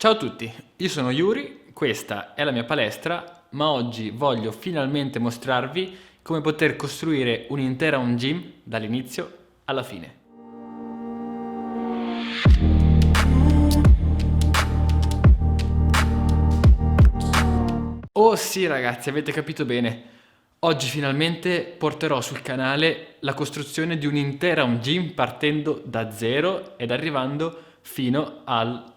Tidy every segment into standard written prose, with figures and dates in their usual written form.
Ciao a tutti, io sono Yuri, questa è la mia palestra, ma oggi voglio finalmente mostrarvi come poter costruire un'intera home gym dall'inizio alla fine. Oh sì ragazzi, avete capito bene. Oggi finalmente porterò sul canale la costruzione di un'intera home gym partendo da zero ed arrivando fino al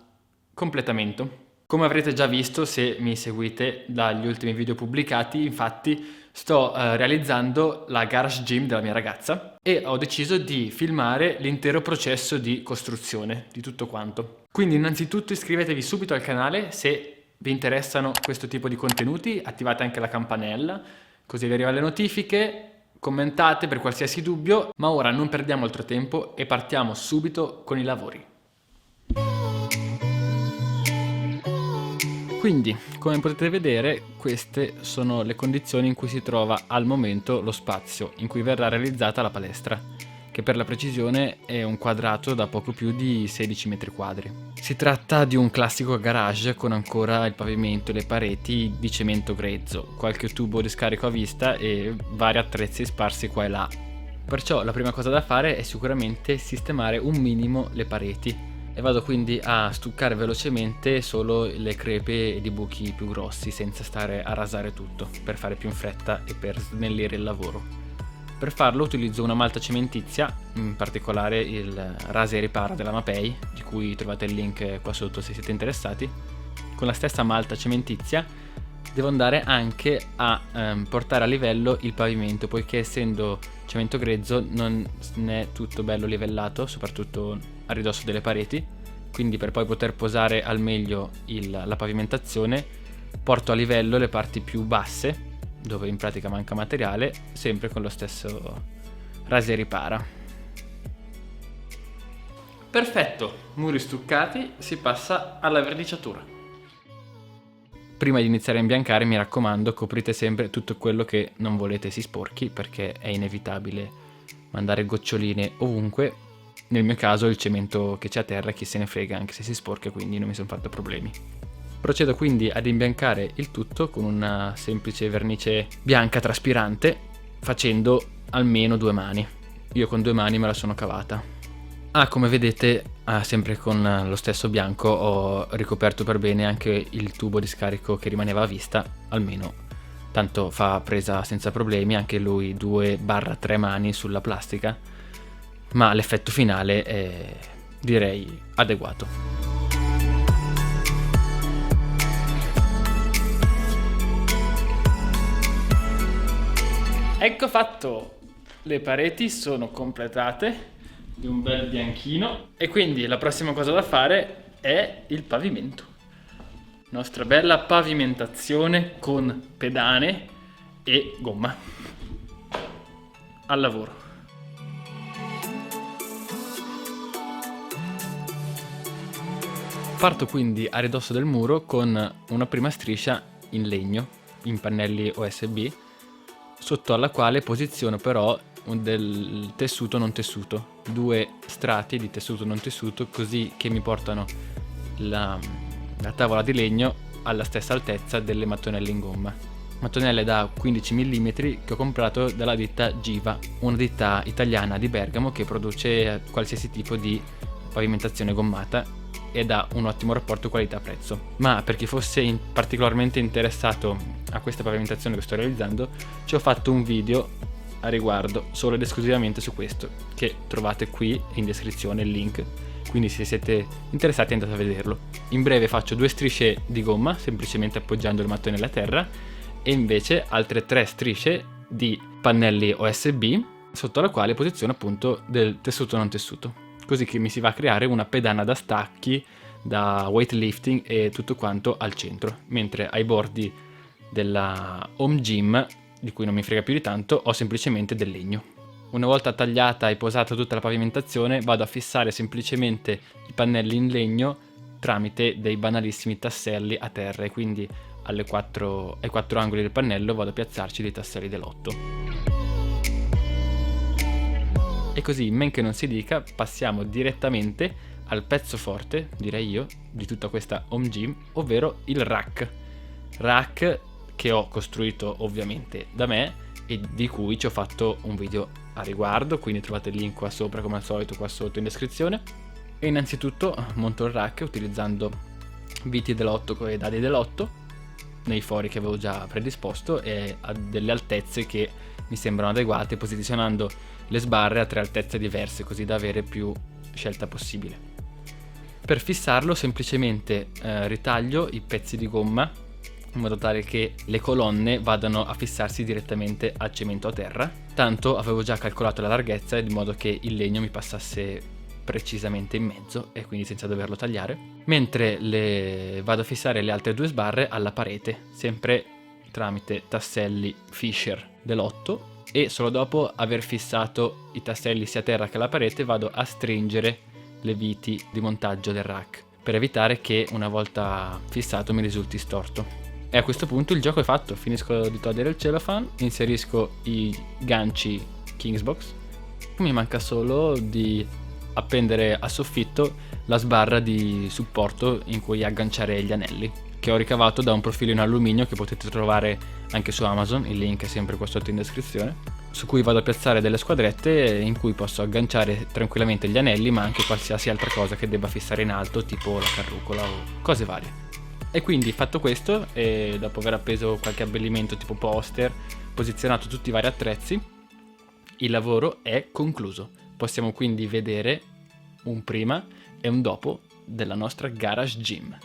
completamento. Come avrete già visto se mi seguite dagli ultimi video pubblicati, infatti sto realizzando la garage gym della mia ragazza e ho deciso di filmare l'intero processo di costruzione di tutto quanto. Quindi innanzitutto iscrivetevi subito al canale se vi interessano questo tipo di contenuti, attivate anche la campanella così vi arrivano le notifiche, commentate per qualsiasi dubbio, ma ora non perdiamo altro tempo e partiamo subito con i lavori. Quindi, come potete vedere, queste sono le condizioni in cui si trova al momento lo spazio in cui verrà realizzata la palestra, che per la precisione è un quadrato da poco più di 16 metri quadri. Si tratta di un classico garage con ancora il pavimento e le pareti di cemento grezzo, qualche tubo di scarico a vista e vari attrezzi sparsi qua e là. Perciò la prima cosa da fare è sicuramente sistemare un minimo le pareti. E vado quindi a stuccare velocemente solo le crepe ed i buchi più grossi senza stare a rasare tutto per fare più in fretta e per snellire il lavoro. Per farlo utilizzo una malta cementizia, in particolare il Rasa e Ripara della Mapei, di cui trovate il link qua sotto se siete interessati. Con la stessa malta cementizia devo andare anche a portare a livello il pavimento, poiché essendo cemento grezzo non è tutto bello livellato, soprattutto a ridosso delle pareti, quindi per poi poter posare al meglio la pavimentazione porto a livello le parti più basse dove in pratica manca materiale, sempre con lo stesso Rasa e Ripara. Perfetto, muri stuccati, si passa alla verniciatura. Prima di iniziare a imbiancare, mi raccomando, coprite sempre tutto quello che non volete si sporchi, perché è inevitabile mandare goccioline ovunque. Nel mio caso il cemento che c'è a terra, chi se ne frega anche se si sporca, quindi non mi sono fatto problemi. Procedo quindi ad imbiancare il tutto con una semplice vernice bianca traspirante, facendo almeno 2 mani. Io con 2 mani me la sono cavata. Come vedete, sempre con lo stesso bianco ho ricoperto per bene anche il tubo di scarico che rimaneva a vista, almeno tanto fa presa senza problemi, anche lui 2-3 mani sulla plastica, ma l'effetto finale è, direi, adeguato. Ecco fatto, le pareti sono completate di un bel bianchino e quindi la prossima cosa da fare è il pavimento. Nostra bella pavimentazione con pedane e gomma. Al lavoro. Parto quindi a ridosso del muro con una prima striscia in legno, in pannelli OSB, sotto alla quale posiziono però del tessuto non tessuto, 2 strati di tessuto non tessuto, così che mi portano la tavola di legno alla stessa altezza delle mattonelle in gomma. Mattonelle da 15 mm che ho comprato dalla ditta Giva, una ditta italiana di Bergamo che produce qualsiasi tipo di pavimentazione gommata ed ha un ottimo rapporto qualità-prezzo. Ma per chi fosse particolarmente interessato a questa pavimentazione che sto realizzando, ci ho fatto un video a riguardo solo ed esclusivamente su questo, che trovate qui in descrizione il link, quindi se siete interessati andate a vederlo. In breve faccio 2 strisce di gomma semplicemente appoggiando il mattone a terra e invece altre 3 strisce di pannelli OSB sotto la quale posiziono appunto del tessuto non tessuto, così che mi si va a creare una pedana da stacchi, da weightlifting e tutto quanto al centro, mentre ai bordi della home gym, di cui non mi frega più di tanto, ho semplicemente del legno. Una volta tagliata e posata tutta la pavimentazione, vado a fissare semplicemente i pannelli in legno tramite dei banalissimi tasselli a terra e quindi ai 4 angoli del pannello vado a piazzarci dei tasselli dell'8. E così, men che non si dica, passiamo direttamente al pezzo forte, direi io, di tutta questa home gym, ovvero il rack. Rack che ho costruito ovviamente da me e di cui ci ho fatto un video a riguardo, quindi trovate il link qua sopra come al solito, qua sotto in descrizione. E innanzitutto monto il rack utilizzando viti dell'8 e dadi dell'8 nei fori che avevo già predisposto e a delle altezze che mi sembrano adeguate, posizionando le sbarre a 3 altezze diverse così da avere più scelta possibile. Per fissarlo semplicemente ritaglio i pezzi di gomma in modo tale che le colonne vadano a fissarsi direttamente al cemento a terra. Tanto avevo già calcolato la larghezza in modo che il legno mi passasse precisamente in mezzo e quindi senza doverlo tagliare, mentre vado a fissare le altre 2 sbarre alla parete, sempre tramite tasselli Fisher dell'8, e solo dopo aver fissato i tasselli sia a terra che alla parete vado a stringere le viti di montaggio del rack per evitare che una volta fissato mi risulti storto. E a questo punto il gioco è fatto, finisco di togliere il cellophane, inserisco i ganci Kingsbox, mi manca solo di appendere a soffitto la sbarra di supporto in cui agganciare gli anelli, che ho ricavato da un profilo in alluminio che potete trovare anche su Amazon, il link è sempre qua sotto in descrizione, su cui vado a piazzare delle squadrette in cui posso agganciare tranquillamente gli anelli, ma anche qualsiasi altra cosa che debba fissare in alto, tipo la carrucola o cose varie. E quindi fatto questo, e dopo aver appeso qualche abbellimento tipo poster, posizionato tutti i vari attrezzi, il lavoro è concluso. Possiamo quindi vedere un prima e un dopo della nostra garage gym.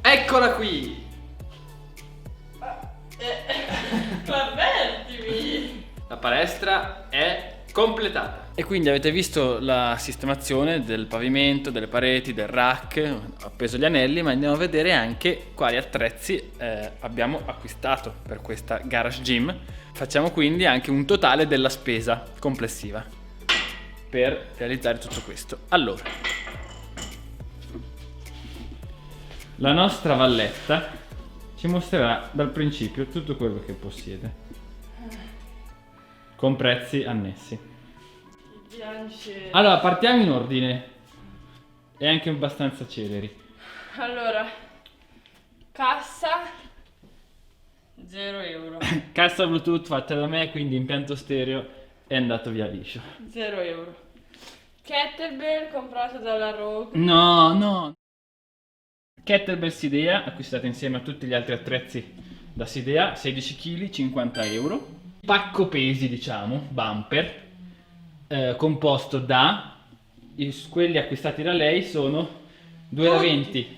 Eccola qui! Avvertimi! La palestra è completata. E quindi avete visto la sistemazione del pavimento, delle pareti, del rack, ho appeso gli anelli, ma andiamo a vedere anche quali attrezzi abbiamo acquistato per questa garage gym. Facciamo quindi anche un totale della spesa complessiva per realizzare tutto questo. Allora, la nostra valletta ci mostrerà dal principio tutto quello che possiede, con prezzi annessi. Allora, partiamo in ordine e anche abbastanza celeri. Allora, cassa 0 euro. Cassa Bluetooth fatta da me, quindi impianto stereo è andato via liscio. 0 euro. Kettlebell comprata dalla Rogue. No. Kettlebell Sidea, acquistata insieme a tutti gli altri attrezzi da Sidea, 16 kg, 50 euro. Pacco pesi, diciamo, bumper, composto da, quelli acquistati da lei sono 2 da 20,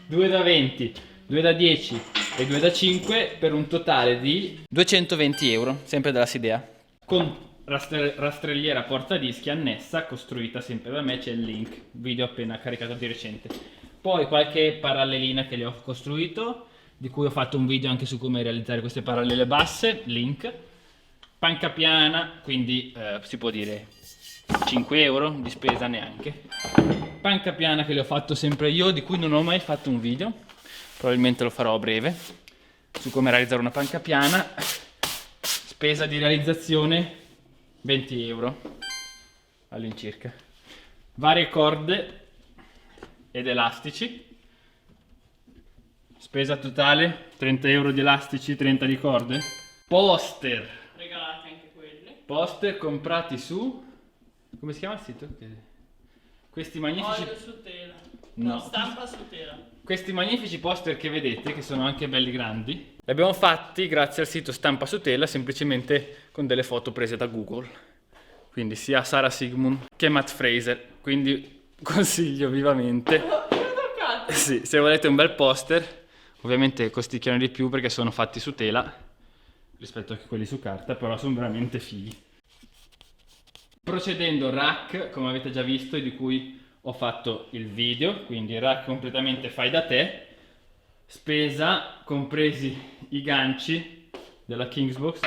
2 da 20, 2 da 10 e 2 da 5 per un totale di 220 euro, sempre dalla Sidea. Con rastrelliera portadischi annessa, costruita sempre da me, c'è il link, video appena caricato di recente. Poi qualche parallelina che le ho costruito, di cui ho fatto un video anche su come realizzare queste parallele basse, link. Panca piana, quindi si può dire 5 euro di spesa neanche. Panca piana che le ho fatto sempre io, di cui non ho mai fatto un video, probabilmente lo farò a breve, su come realizzare una panca piana. Spesa di realizzazione 20 euro all'incirca. Varie corde ed elastici, spesa totale 30 euro di elastici, 30 di corde. Poster, Regalati anche quelli. poster comprati su, come si chiama il sito? Questi magnifici, Olio su tela. No. No, stampa su tela. questi magnifici poster che vedete, che sono anche belli grandi, li abbiamo fatti grazie al sito Stampa su Tela, semplicemente con delle foto prese da Google, quindi sia Sara Sigmund che Matt Fraser, quindi consiglio vivamente. Sì, se volete un bel poster, ovviamente costicchiano di più perché sono fatti su tela rispetto a quelli su carta, però sono veramente fighi. Procedendo, rack, come avete già visto e di cui ho fatto il video, quindi rack completamente fai da te, spesa compresi i ganci della Kingsbox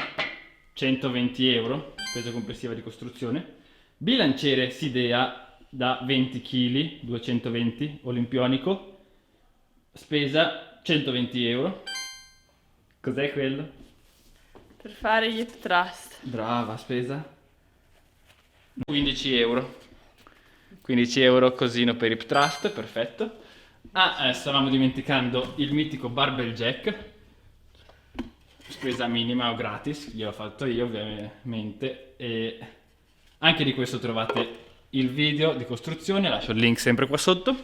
120 euro, spesa complessiva di costruzione, bilanciere Sidea da 20 kg 220 olimpionico, spesa 120 euro. Cos'è quello? Per fare gli hip thrust. Brava, spesa 15 euro. 15 euro cosino per hip thrust, perfetto. Stavamo dimenticando il mitico barbell jack, spesa minima o gratis, gliel'ho fatto io ovviamente, e anche di questo trovate il video di costruzione, lascio il link sempre qua sotto.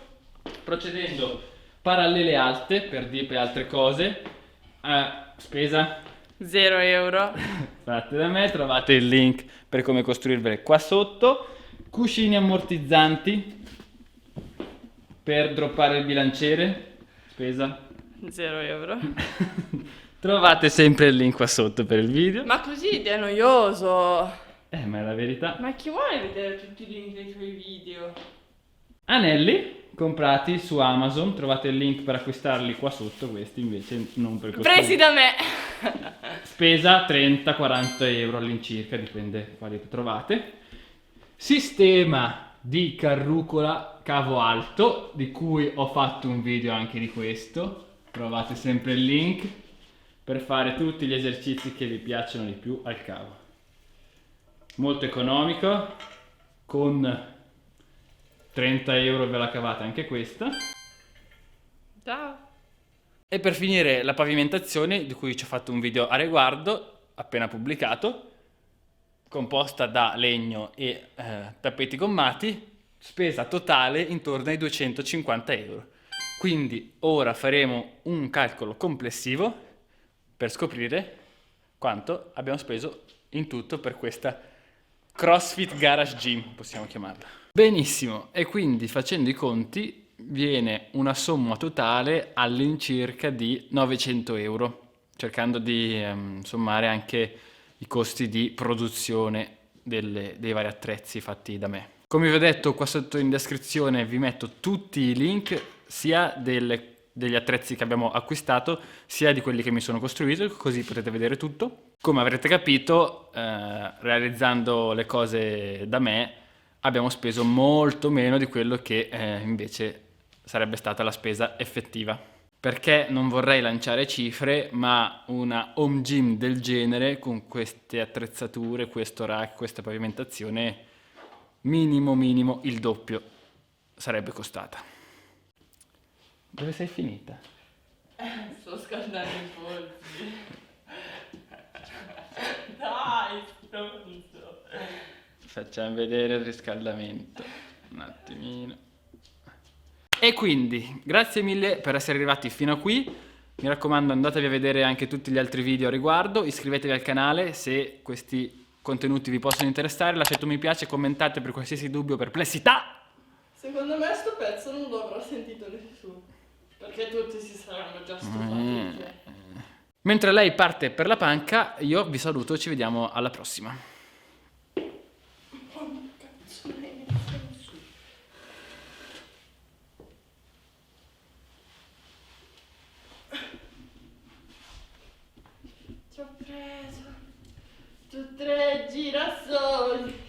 Procedendo, parallele alte per dip e altre cose, spesa 0 euro. fatte da me, trovate il link per come costruirvele qua sotto. Cuscini ammortizzanti per droppare il bilanciere, spesa 0 euro. trovate sempre il link qua sotto per il video. Ma così è noioso. Ma è la verità. Ma chi vuole vedere tutti i link dei tuoi video? Anelli comprati su Amazon, trovate il link per acquistarli qua sotto, questi invece non per costruire. Presi da me. Spesa 30-40 euro all'incirca, dipende quali trovate. Sistema di carrucola cavo alto, di cui ho fatto un video anche di questo, trovate sempre il link per fare tutti gli esercizi che vi piacciono di più al cavo. Molto economico, con 30 euro ve la cavate anche questa. Ciao. E per finire la pavimentazione, di cui ci ho fatto un video a riguardo, appena pubblicato, composta da legno e tappeti gommati, spesa totale intorno ai 250 euro. Quindi ora faremo un calcolo complessivo per scoprire quanto abbiamo speso in tutto per questa CrossFit Garage Gym, possiamo chiamarla. Benissimo, e quindi facendo i conti viene una somma totale all'incirca di 900 euro, cercando di sommare anche i costi di produzione dei vari attrezzi fatti da me. Come vi ho detto, qua sotto in descrizione vi metto tutti i link sia degli attrezzi che abbiamo acquistato sia di quelli che mi sono costruito, così potete vedere tutto. Come avrete capito, realizzando le cose da me abbiamo speso molto meno di quello che invece sarebbe stata la spesa effettiva. Perché non vorrei lanciare cifre, ma una home gym del genere con queste attrezzature, questo rack, questa pavimentazione, minimo il doppio sarebbe costata. Dove sei finita? Sto scaldando i polsi. Dai, stronzo. Facciamo vedere il riscaldamento. Un attimino. E quindi, grazie mille per essere arrivati fino a qui. Mi raccomando, andatevi a vedere anche tutti gli altri video a riguardo. Iscrivetevi al canale se questi contenuti vi possono interessare. Lasciate un mi piace, commentate per qualsiasi dubbio o perplessità. Secondo me sto pezzo non lo avrà sentito nessuno. Perché tutti si saranno già stufati. Mentre lei parte per la panca, io vi saluto, ci vediamo alla prossima. Ci ho preso 3 girasoli.